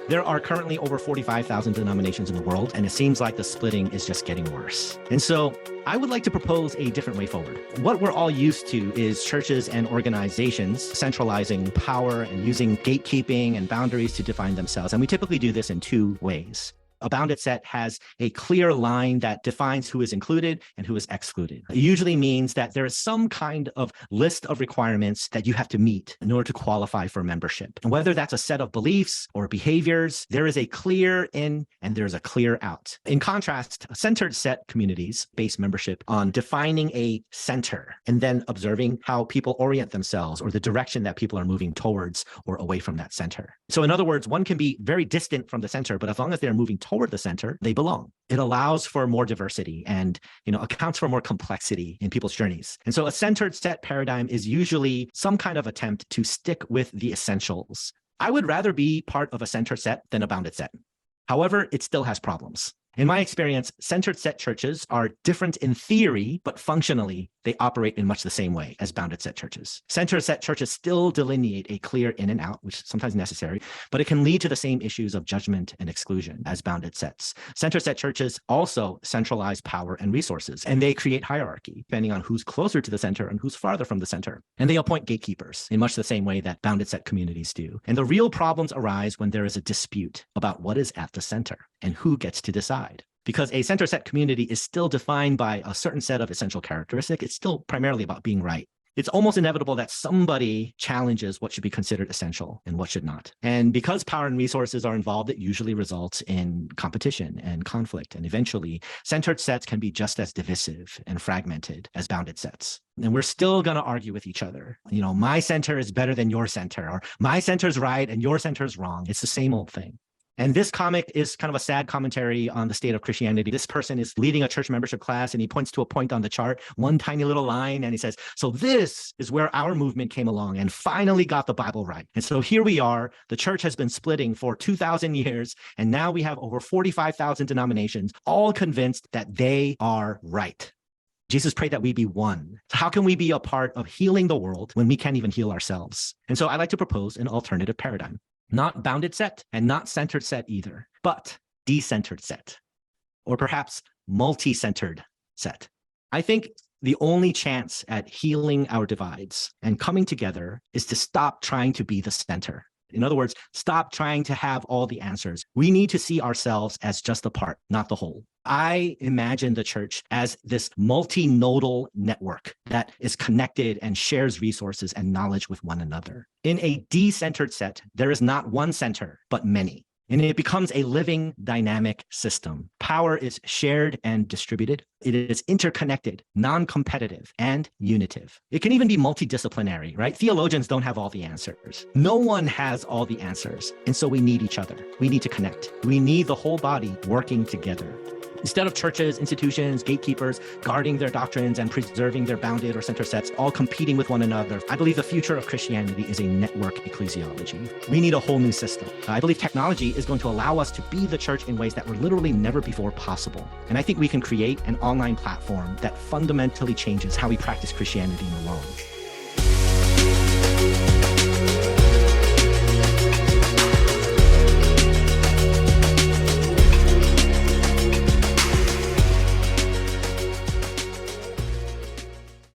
There are currently over 45,000 denominations in the world, and it seems like the splitting is just getting worse. And so I would like to propose a different way forward. What we're all used to is churches and organizations centralizing power and using gatekeeping and boundaries to define themselves. And we typically do this in two ways. A bounded set has a clear line that defines who is included and who is excluded. It usually means that there is some kind of list of requirements that you have to meet in order to qualify for membership. And whether that's a set of beliefs or behaviors, there is a clear in and there's a clear out. In contrast, centered set communities base membership on defining a center and then observing how people orient themselves or the direction that people are moving towards or away from that center. So in other words, one can be very distant from the center, but as long as they're moving toward the center, they belong. It allows for more diversity and, accounts for more complexity in people's journeys. And so a centered set paradigm is usually some kind of attempt to stick with the essentials. I would rather be part of a centered set than a bounded set. However, it still has problems. In my experience, centered set churches are different in theory, but functionally, they operate in much the same way as bounded set churches. Centered set churches still delineate a clear in and out, which is sometimes necessary, but it can lead to the same issues of judgment and exclusion as bounded sets. Centered set churches also centralize power and resources, and they create hierarchy, depending on who's closer to the center and who's farther from the center. And they appoint gatekeepers in much the same way that bounded set communities do. And the real problems arise when there is a dispute about what is at the center and who gets to decide. Because a center set community is still defined by a certain set of essential characteristics. It's still primarily about being right. It's almost inevitable that somebody challenges what should be considered essential and what should not. And because power and resources are involved, it usually results in competition and conflict. And eventually, centered sets can be just as divisive and fragmented as bounded sets. And we're still going to argue with each other. My center is better than your center, or my center's right and your center's wrong. It's the same old thing. And this comic is kind of a sad commentary on the state of Christianity. This person is leading a church membership class, and he points to a point on the chart, one tiny little line, and he says, so this is where our movement came along and finally got the Bible right. And so here we are. The church has been splitting for 2,000 years, and now we have over 45,000 denominations, all convinced that they are right. Jesus prayed that we be one. So how can we be a part of healing the world when we can't even heal ourselves? And so I'd like to propose an alternative paradigm. Not bounded set and not centered set either, but decentered set, or perhaps multi-centered set. I think the only chance at healing our divides and coming together is to stop trying to be the center. In other words, stop trying to have all the answers. We need to see ourselves as just a part, not the whole. I imagine the church as this multinodal network that is connected and shares resources and knowledge with one another. In a decentered set, there is not one center, but many. And it becomes a living, dynamic system. Power is shared and distributed. It is interconnected, non-competitive, and unitive. It can even be multidisciplinary, right? Theologians don't have all the answers. No one has all the answers. And so we need each other. We need to connect. We need the whole body working together. Instead of churches, institutions, gatekeepers guarding their doctrines and preserving their bounded or center sets, all competing with one another, I believe the future of Christianity is a network ecclesiology. We need a whole new system. I believe technology is going to allow us to be the church in ways that were literally never before possible. And I think we can create an online platform that fundamentally changes how we practice Christianity in the world.